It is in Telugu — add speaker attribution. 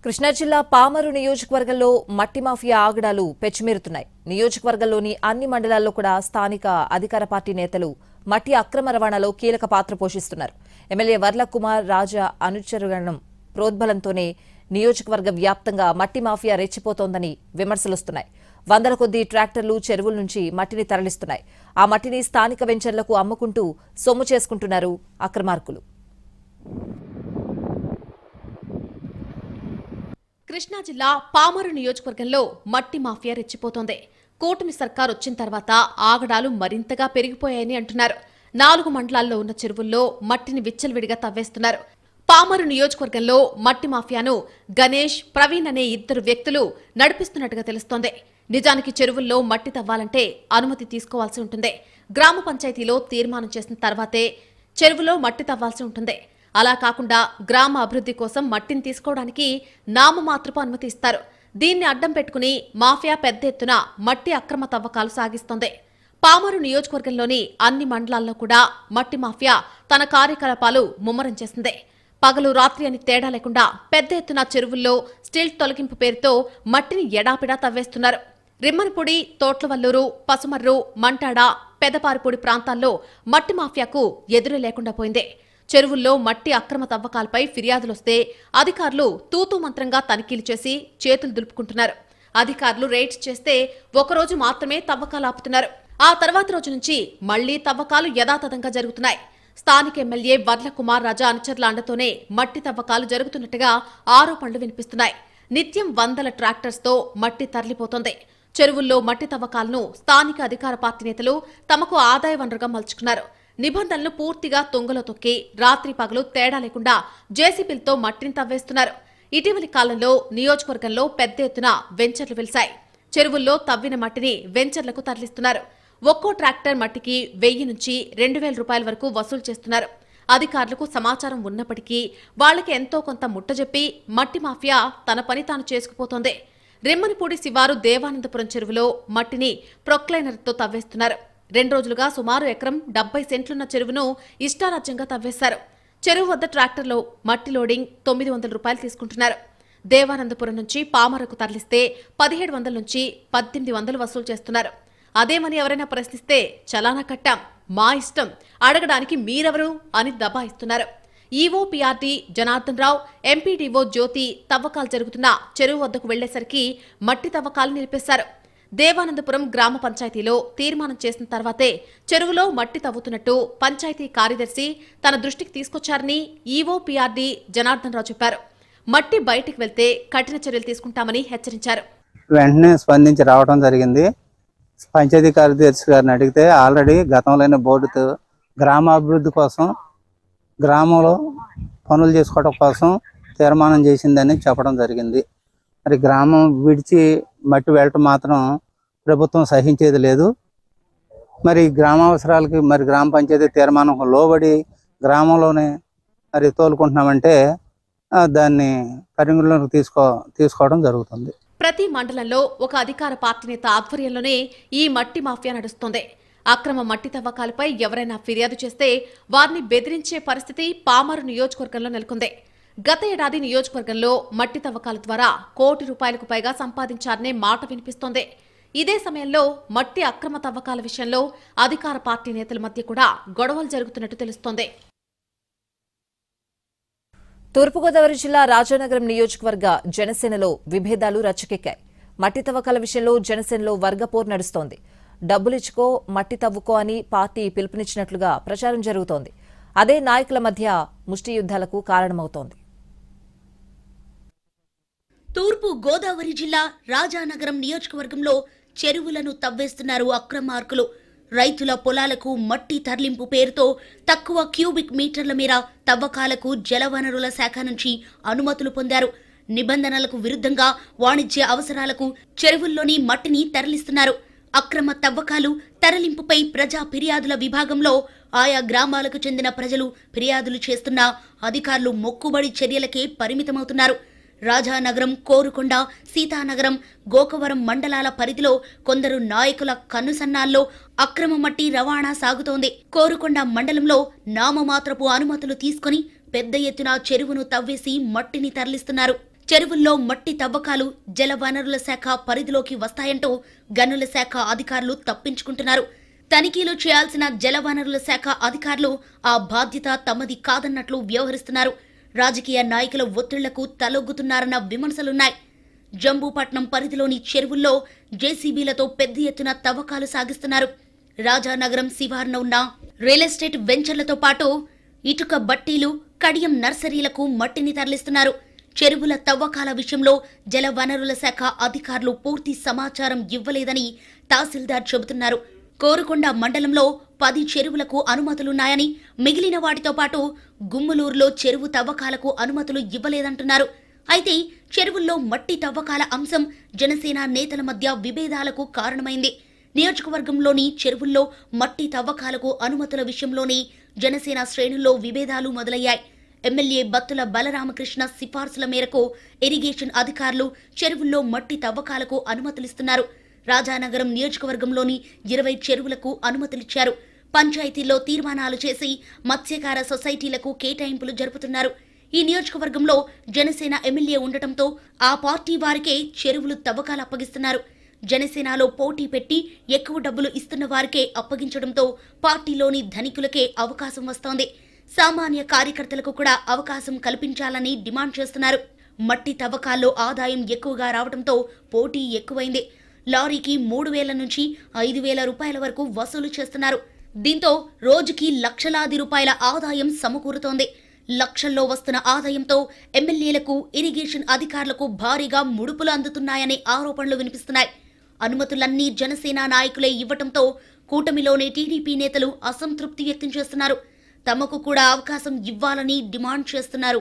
Speaker 1: కృష్ణా జిల్లా పామరు నియోజకవర్గంలో మట్టి మాఫియా ఆగడాలు పెచ్చుమీరుతున్నాయి. నియోజకవర్గంలోని అన్ని మండలాల్లో కూడా స్థానిక అధికార పార్టీ నేతలు మట్టి అక్రమ రవాణాలో కీలక పాత్ర పోషిస్తున్నారు. ఎమ్మెల్యే వర్ల కుమార్ రాజా అనుచరుగణం ప్రోద్బలంతోనే నియోజకవర్గ వ్యాప్తంగా మట్టి మాఫియా రెచ్చిపోతోందని విమర్శలొస్తున్నాయి. వందల కొద్దీ ట్రాక్టర్లు చెరువుల నుంచి మట్టిని తరలిస్తున్నాయి. ఆ మట్టిని స్థానిక వెంచర్లకు అమ్ముకుంటూ సొమ్ము చేసుకుంటున్నారు అక్రమార్కులు.
Speaker 2: కృష్ణా జిల్లా పామరు నియోజకవర్గంలో మట్టి మాఫియా రెచ్చిపోతోంది. కూటమి సర్కార్ వచ్చిన తర్వాత ఆగడాలు మరింతగా పెరిగిపోయాయని అంటున్నారు. 4 మండలాల్లో ఉన్న చెరువుల్లో మట్టిని విచ్చలవిడిగా తవ్వేస్తున్నారు. పామరు నియోజకవర్గంలో మట్టి మాఫియాను గణేష్, ప్రవీణ్ అనే 2 వ్యక్తులు నడిపిస్తున్నట్టుగా తెలుస్తోంది. నిజానికి చెరువుల్లో మట్టి తవ్వాలంటే అనుమతి తీసుకోవాల్సి ఉంటుంది. గ్రామ పంచాయతీలో తీర్మానం చేసిన తర్వాతే చెరువులో మట్టి తవ్వాల్సి ఉంటుంది. అలా కాకుండా గ్రామ అభివృద్ధి కోసం మట్టిని తీసుకోవడానికి నామమాత్రపు అనుమతి ఇస్తారు. దీన్ని అడ్డం పెట్టుకుని మాఫియా పెద్ద ఎత్తున మట్టి అక్రమ తవ్వకాలు సాగిస్తోంది. పామరు నియోజకవర్గంలోని అన్ని మండలాల్లో కూడా మట్టి మాఫియా తన కార్యకలాపాలు ముమ్మరం చేసింది. పగలు రాత్రి అని తేడా లేకుండా పెద్ద ఎత్తున చెరువుల్లో స్టీల్ తొలగింపు పేరుతో మట్టిని ఎడాపిడా తవ్వేస్తున్నారు. రిమ్మనపూడి, తోట్లవల్లూరు, పసుమర్రు, మంటాడ, పెదపారిపూడి ప్రాంతాల్లో మట్టి మాఫియాకు ఎదురే లేకుండా పోయింది. చెరువుల్లో మట్టి అక్రమ తవ్వకాలపై ఫిర్యాదులొస్తే అధికారులు తూతూ మంత్రంగా తనిఖీలు చేసి చేతులు దులుపుకుంటున్నారు. అధికారులు రైడ్స్ చేస్తే ఒకరోజు మాత్రమే తవ్వకాలు ఆపుతున్నారు. ఆ తర్వాత రోజు నుంచి మళ్లీ తవ్వకాలు యథాతథంగా జరుగుతున్నాయి. స్థానిక ఎమ్మెల్యే వర్ల కుమార్ రాజా అనుచరుల అండతోనే మట్టి తవ్వకాలు జరుగుతున్నట్టుగా ఆరోపణలు వినిపిస్తున్నాయి. నిత్యం వందల ట్రాక్టర్స్తో మట్టి తరలిపోతోంది. చెరువుల్లో మట్టి తవ్వకాలను స్థానిక అధికార పార్టీ నేతలు తమకు ఆదాయ వనరుగా మలుచుకున్నారు. నిబంధనలు పూర్తిగా తుంగలో తొక్కి రాత్రి పగలు తేడా లేకుండా జేసీబీలతో మట్టిని తవ్వేస్తున్నారు. ఇటీవలి కాలంలో నియోజకవర్గంలో పెద్ద ఎత్తున వెంచర్లు వెలిశాయి. చెరువుల్లో తవ్విన మట్టిని వెంచర్లకు తరలిస్తున్నారు. ఒక్కో ట్రాక్టర్ మట్టికి 1000 నుంచి 2000 రూపాయల వరకు వసూలు చేస్తున్నారు. అధికారులకు సమాచారం ఉన్నప్పటికీ వాళ్లకి ఎంతో కొంత ముట్టజెప్పి మట్టి మాఫియా తన పని తాను చేసుకుపోతోంది. రెమ్మనిపూడి శివారు దేవానందపురం చెరువులో మట్టిని ప్రొక్లైనర్తో తవ్వేస్తున్నారు. 2 రోజులుగా సుమారు ఎకరం 70 సెంట్లున్న చెరువును ఇష్టారాజ్యంగా తవ్వేశారు. చెరువు వద్ద ట్రాక్టర్లో మట్టి లోడింగ్ 900 రూపాయలు తీసుకుంటున్నారు. దేవానందపురం నుంచి పామరకు తరలిస్తే 1700 నుంచి 1800 వసూలు చేస్తున్నారు. అదేమని ఎవరైనా ప్రశ్నిస్తే చలానా కట్టాం, మా ఇష్టం, అడగడానికి మీరెవరు అని దబాయిస్తున్నారు. EO PRT Janardhan Rao, MPDO జ్యోతి తవ్వకాలు జరుగుతున్న చెరువు వద్దకు వెళ్లేసరికి మట్టి తవ్వకాలు నిలిపేశారు. దేవానందపురం గ్రామ పంచాయతీలో తీర్మానం చేసిన తర్వాతే చెరువులో మట్టి తవ్వుతున్నట్టు పంచాయతీ కార్యదర్శి తన దృష్టికి తీసుకొచ్చారని ఈవో పీఆర్డీ జనార్దన్ రావు చెప్పారు. మట్టి బయటికి వెళ్తే కఠిన చర్యలు తీసుకుంటామని హెచ్చరించారు.
Speaker 3: వెంటనే స్పందించి రావడం జరిగింది. పంచాయతీ కార్యదర్శి గారిని అడిగితే ఆల్రెడీ గతంలోనే బోర్డుతో గ్రామాభివృద్ధి కోసం, గ్రామంలో పనులు చేసుకోవడం కోసం తీర్మానం చేసిందని చెప్పడం జరిగింది. మరి గ్రామం విడిచి మట్టి వెళ్ళటం మాత్రం ప్రభుత్వం సహించేది లేదు. మరి గ్రామావసరాలకి మరి గ్రామ పంచాయతీ తీర్మానం లోబడి గ్రామంలోనే మరి తోలుకుంటున్నామంటే దాన్ని పరిగణలోకి తీసుకోవడం జరుగుతుంది.
Speaker 2: ప్రతి మండలంలో ఒక అధికార పార్టీ నేత ఆధ్వర్యంలోనే ఈ మట్టి మాఫియా నడుస్తోంది. అక్రమ మట్టి తవ్వకాలపై ఎవరైనా ఫిర్యాదు చేస్తే వారిని బెదిరించే పరిస్థితి పామరు నియోజకవర్గంలో నెలకొంది. గత ఏడాది నియోజకవర్గంలో మట్టి తవ్వకాల ద్వారా ₹1 కోటి పైగా సంపాదించారనే మాట వినిపిస్తోంది. ఇదే సమయంలో మట్టి అక్రమ తవ్వకాల విషయంలో అధికార పార్టీ నేతల మధ్య కూడా గొడవలు జరుగుతున్నట్టు తెలుస్తోంది.
Speaker 1: తూర్పుగోదావరి జిల్లా రాజానగరం నియోజకవర్గ జనసేనలో విభేదాలు రచ్చకెక్కాయి. మట్టి తవ్వకాల విషయంలో జనసేనలో వర్గపోరు నడుస్తోంది. డబ్బులిచ్చుకో, మట్టి తవ్వుకో అని పార్టీ పిలుపునిచ్చినట్లుగా ప్రచారం జరుగుతోంది. అదే నాయకుల మధ్య ముష్టి యుద్ధాలకు కారణమవుతోంది.
Speaker 4: తూర్పు గోదావరి జిల్లా రాజానగరం నియోజకవర్గంలో చెరువులను తవ్వేస్తున్నారు అక్రమార్కులు. రైతుల పొలాలకు మట్టి తరలింపు పేరుతో తక్కువ క్యూబిక్ మీటర్ల మేర తవ్వకాలకు జలవనరుల శాఖ నుంచి అనుమతులు పొందారు. నిబంధనలకు విరుద్ధంగా వాణిజ్య అవసరాలకు చెరువుల్లోని మట్టిని తరలిస్తున్నారు. అక్రమ తవ్వకాలు, తరలింపుపై ప్రజా ఫిర్యాదుల విభాగంలో ఆయా గ్రామాలకు చెందిన ప్రజలు ఫిర్యాదులు చేస్తున్నా అధికారులు మొక్కుబడి చర్యలకే పరిమితమవుతున్నారు. రాజానగరం, కోరుకొండ, సీతానగరం, గోకవరం మండలాల పరిధిలో కొందరు నాయకుల కన్నుసన్నాల్లో అక్రమ మట్టి రవాణా సాగుతోంది. కోరుకొండ మండలంలో నామమాత్రపు అనుమతులు తీసుకుని పెద్ద ఎత్తున చెరువును తవ్వేసి మట్టిని తరలిస్తున్నారు. చెరువుల్లో మట్టి తవ్వకాలు జలవనరుల శాఖ పరిధిలోకి వస్తాయంటూ గనుల శాఖ అధికారులు తప్పించుకుంటున్నారు. తనిఖీలు చేయాల్సిన జలవనరుల శాఖ అధికారులు ఆ బాధ్యత తమది కాదన్నట్లు వ్యవహరిస్తున్నారు. రాజకీయ నాయకుల ఒత్తిళ్లకు తలొగ్గుతున్నారన్న విమర్శలున్నాయి. జంబూపట్నం పరిధిలోని చెరువుల్లో జేసీబీలతో పెద్ద ఎత్తున తవ్వకాలు సాగిస్తున్నారు. రాజానగరం శివారున ఉన్న రియల్ ఎస్టేట్ వెంచర్లతో పాటు ఇటుక బట్టీలు, కడియం నర్సరీలకు మట్టిని తరలిస్తున్నారు. చెరువుల తవ్వకాల విషయంలో జలవనరుల శాఖ అధికారులు పూర్తి సమాచారం ఇవ్వలేదని తహసీల్దార్ చెబుతున్నారు. కోరుకొండ మండలంలో 10 చెరువులకు అనుమతులున్నాయని, మిగిలిన వాటితో పాటు గుమ్మలూరులో చెరువు తవ్వకాలకు అనుమతులు ఇవ్వలేదంటున్నారు. అయితే చెరువుల్లో మట్టి తవ్వకాల అంశం జనసేన నేతల మధ్య విభేదాలకు కారణమైంది. నియోజకవర్గంలోని చెరువుల్లో మట్టి తవ్వకాలకు అనుమతుల విషయంలోనే జనసేన శ్రేణుల్లో విభేదాలు మొదలయ్యాయి. ఎమ్మెల్యే బత్తుల బలరామకృష్ణ సిఫార్సుల మేరకు ఇరిగేషన్ అధికారులు చెరువుల్లో మట్టి తవ్వకాలకు అనుమతులిస్తున్నారు. రాజానగరం నియోజకవర్గంలోని 20 చెరువులకు అనుమతులిచ్చారు. పంచాయతీల్లో తీర్మానాలు చేసి మత్స్యకార సొసైటీలకు కేటాయింపులు జరుపుతున్నారు. ఈ నియోజకవర్గంలో జనసేన ఎమ్మెల్యే ఉండటంతో ఆ పార్టీ వారికే చెరువులు తవ్వకాలు అప్పగిస్తున్నారు. జనసేనలో పోటీ పెట్టి ఎక్కువ డబ్బులు ఇస్తున్న వారికే అప్పగించడంతో పార్టీలోని ధనికులకే అవకాశం వస్తోంది. సామాన్య కార్యకర్తలకు కూడా అవకాశం కల్పించాలని డిమాండ్ చేస్తున్నారు. మట్టి తవ్వకాల్లో ఆదాయం ఎక్కువగా రావడంతో పోటీ ఎక్కువైంది. లారీకి 3,000 నుంచి 5,000 రూపాయల వరకు వసూలు చేస్తున్నారు. దీంతో రోజుకి లక్షలాది రూపాయల ఆదాయం సమకూరుతోంది. లక్షల్లో వస్తున్న ఆదాయంతో ఎమ్మెల్యేలకు, ఇరిగేషన్ అధికారులకు భారీగా ముడుపులు అందుతున్నాయనే ఆరోపణలు వినిపిస్తున్నాయి. అనుమతులన్నీ జనసేన నాయకులే ఇవ్వటంతో కూటమిలోని టీడీపీ నేతలు అసంతృప్తి వ్యక్తం చేస్తున్నారు. తమకు కూడా అవకాశం ఇవ్వాలని డిమాండ్ చేస్తున్నారు.